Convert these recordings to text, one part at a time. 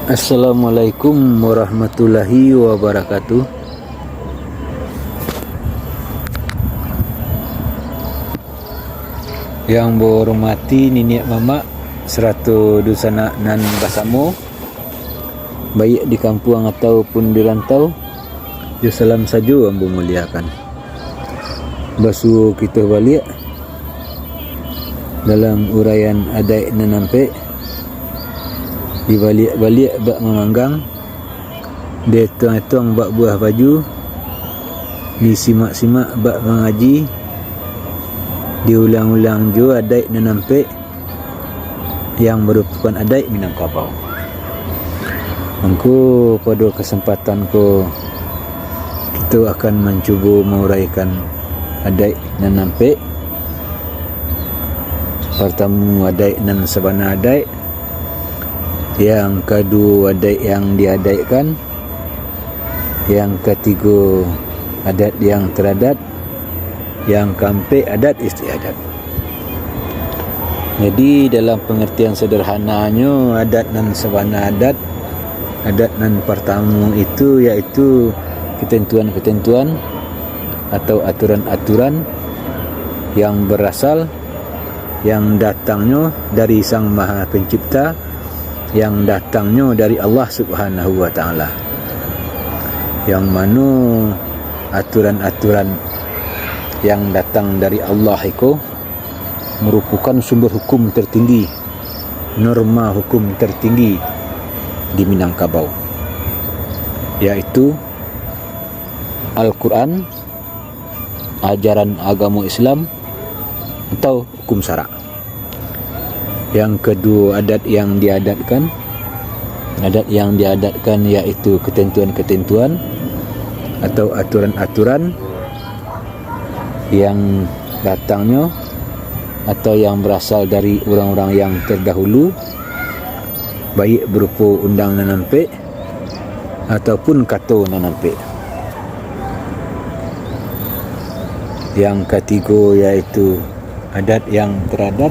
Assalamualaikum warahmatullahi wabarakatuh. Yang berhormati Niniak Mamak serta Dusana nan Basamo, baik di kampung ataupun di rantau, ya salam saja ambo muliakan. Basu kita balik dalam uraian adai nan nampak di balik-balik bak memanggang, dia tuang-tuang bak buah baju, di simak-simak bak mengaji, diulang-ulang juga adai nan nampak yang merupakan adai Minangkabau. Engko pada kesempatan ko kita akan mencuba menguraikan adai nan nampak. Pertama adai nan sabana adai, yang kedua adat yang diadaikan, yang ketiga adat yang teradat, yang keempat adat istiadat. Jadi dalam pengertian sederhananya, adat nan sabana adat nan pertama itu iaitu ketentuan-ketentuan atau aturan-aturan yang berasal, yang datangnya dari Sang Maha Pencipta, yang datangnya dari Allah Subhanahu wa Ta'ala, yang mana aturan-aturan yang datang dari Allah itu merupakan sumber hukum tertinggi, norma hukum tertinggi di Minangkabau, yaitu Al-Quran, ajaran agama Islam atau hukum syara'. Yang kedua adat yang diadatkan yaitu ketentuan-ketentuan atau aturan-aturan yang datangnya atau yang berasal dari orang-orang yang terdahulu, baik berupa undang nan nampak ataupun kata nan nampak. Yang ketiga yaitu adat yang teradat.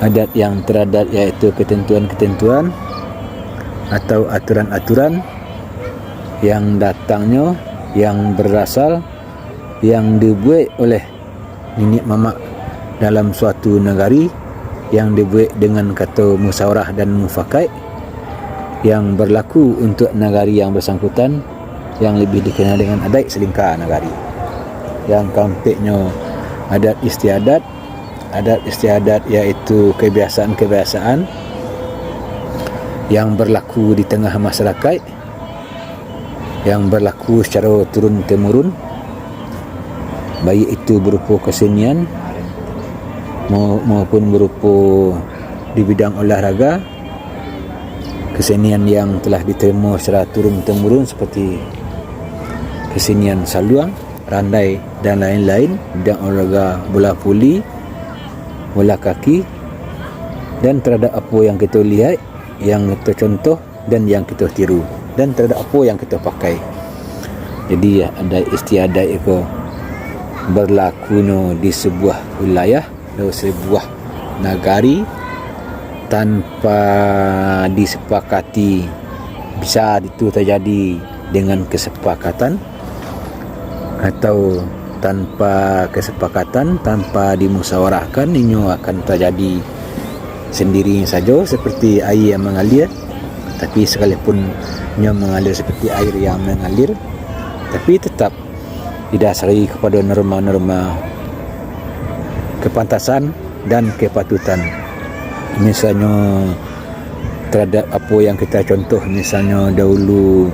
Adat yang teradat yaitu ketentuan-ketentuan atau aturan-aturan yang datangnya, yang berasal, yang dibuat oleh Niniak Mamak dalam suatu negari, yang dibuat dengan kata musyawarah dan mufakat, yang berlaku untuk negari yang bersangkutan, yang lebih dikenal dengan adat selingkar negari. Yang keempatnya adat istiadat. Adat istiadat iaitu kebiasaan-kebiasaan yang berlaku di tengah masyarakat, yang berlaku secara turun-temurun, baik itu berupa kesenian maupun berupa di bidang olahraga, kesenian yang telah diterima secara turun-temurun seperti kesenian saluang, randai dan lain-lain, bidang olahraga bola voli, bola kaki, dan terhadap apa yang kita lihat, yang kita contoh dan yang kita tiru, dan terhadap apa yang kita pakai. Jadi adat istiadat itu berlaku di sebuah wilayah, di sebuah negari, tanpa disepakati. Bisa itu terjadi dengan kesepakatan atau tanpa kesepakatan, tanpa dimusyawarahkan, ini akan terjadi sendiri saja seperti air yang mengalir. Tapi sekalipun ia mengalir seperti air yang mengalir, tapi tetap didasari kepada norma-norma kepantasan dan kepatutan. Misalnya terhadap apa yang kita contoh, misalnya dahulu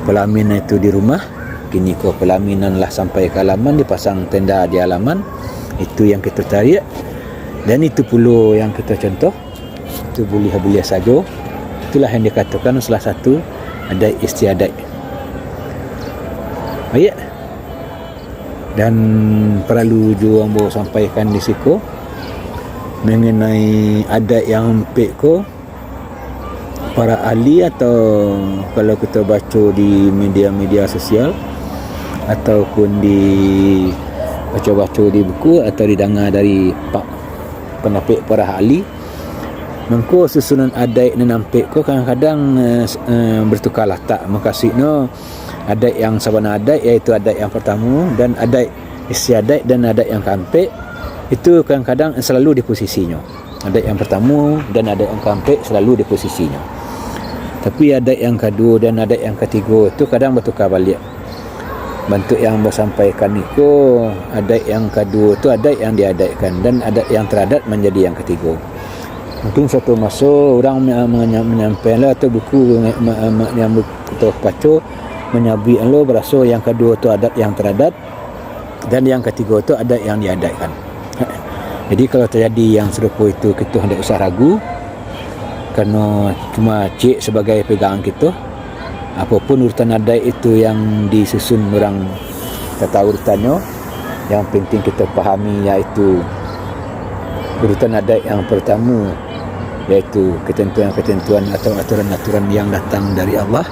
pelaminan itu di rumah, kini kau pelaminan lah sampai ke halaman, dipasang tenda di halaman. Itu yang kita tarik, dan itu pula yang kita contoh. Itu boleh-boleh saja. Itulah yang dikatakan salah satu adat istiadat. Baik. Dan perlu juga ambo sampaikan di siku mengenai adat yang empik ko, para ahli atau kalau kita baca di media-media sosial ataupun di baca-baca di buku atau didengar dari pendapat para ahli, mengko susunan adat ni nampik ko kadang-kadang bertukar letak makasihno adat yang sabana adat iaitu adat yang pertama dan adat istiadat dan adat yang kampik itu kadang-kadang selalu di posisinya. Adat yang pertama dan adat yang kampik selalu di posisinya. Tapi adat yang kedua dan adat yang ketiga itu kadang bertukar balik. Bentuk yang bersampaikan itu adat yang kedua itu adat yang diadatkan dan adat yang teradat menjadi yang ketiga. Mungkin satu masa orang menyampaikan atau buku yang kita baca menyabi lo berasa yang kedua itu adat yang teradat dan yang ketiga itu adat yang diadatkan. Jadi kalau terjadi yang serupa itu kita hendak usah ragu kerana cuma cik sebagai pegangan kita. Apapun urutan adat itu yang disusun orang tak tahu urutannya, yang penting kita fahami iaitu urutan adat yang pertama iaitu ketentuan-ketentuan atau aturan-aturan yang datang dari Allah,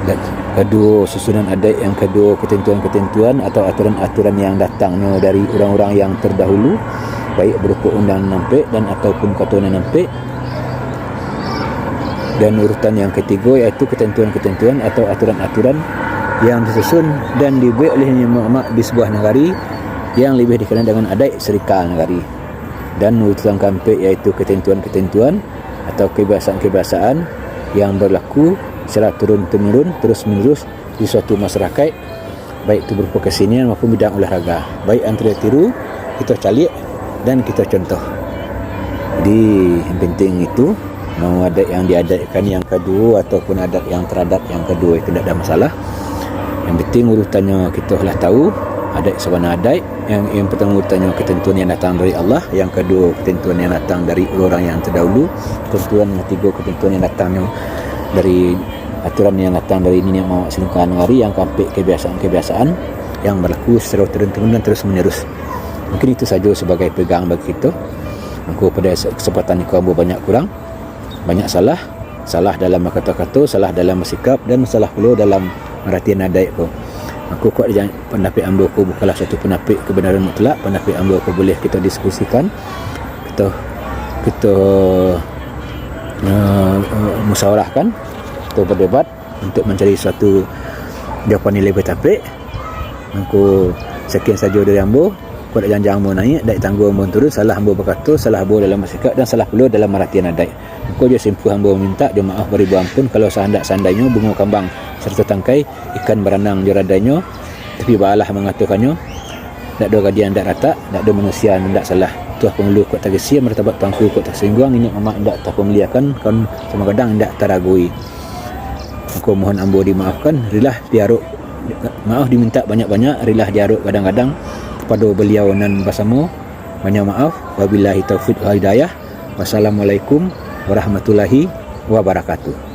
dan kedua susunan adat yang kedua ketentuan-ketentuan atau aturan-aturan yang datangnya dari orang-orang yang terdahulu, baik berupa undang nampik dan ataupun katuan nampik. Dan urutan yang ketiga iaitu ketentuan-ketentuan atau aturan-aturan yang disusun dan dibuat oleh Muhammad di sebuah negari yang lebih dikenal dengan adat serikal negari. Dan urutan kampik iaitu ketentuan-ketentuan atau kebiasaan-kebiasaan yang berlaku secara turun-temurun, terus-menerus di suatu masyarakat, baik itu berupa kesenian maupun bidang olahraga, baik antara tiru, kita calik dan kita contoh. Jadi yang penting itu mau adat yang diadatkan yang kedua ataupun adat yang teradat yang kedua itu tidak ada masalah. Yang penting urutannya kita telah tahu adat sabana adat. Yang pertama urutannya ketentuan yang datang dari Allah, yang kedua ketentuan yang datang dari orang yang terdahulu, ketentuan yang ketiga ketentuan yang datangnya dari aturan yang datang dari ini yang mau selingkuhan negari, yang kampik kebiasaan-kebiasaan yang berlaku secara turun-temurun dan terus-menerus. Mungkin itu saja sebagai pegang bagi kita. Aku pada kesempatan ini kau banyak kurang, banyak salah dalam kata-kata, salah dalam bersikap dan salah pula dalam merhatian adat ko. Aku kuat pendapat ambo ko bukanlah satu pendapat kebenaran mutlak. Pendapat ambo ko boleh kita diskusikan, kita musyawarahkan, kita berdebat untuk mencari suatu jawapan yang lebih tepat. Aku sekian saja dari ambo. Kuat janjang ambo naik, dak tangguh ambo turun, salah ambo berkata, salah ambo dalam bersikap dan salah pula dalam merhatian adat. Aku je simpuh ambo minta dia maaf beribu ampun kalau seandainya bunga kambang serta tangkai ikan berenang di radanya, tapi balah mengatakannya tak ada gadian tak rata, tak ada manusia tak salah. Tuah pengeluh kuat tak gesia, martabat pangku kuat tak singgung, ini mamak tak tak pemeliakan kan sama kadang tak teragui. Aku mohon ambo dimaafkan, rilah diaruk maaf diminta banyak-banyak, rilah diaruk kadang-kadang kepada beliau nan bersama. Banyak maaf. Wabillahi taufiq wal hidayah. Wassalamualaikum warahmatullahi wabarakatuh.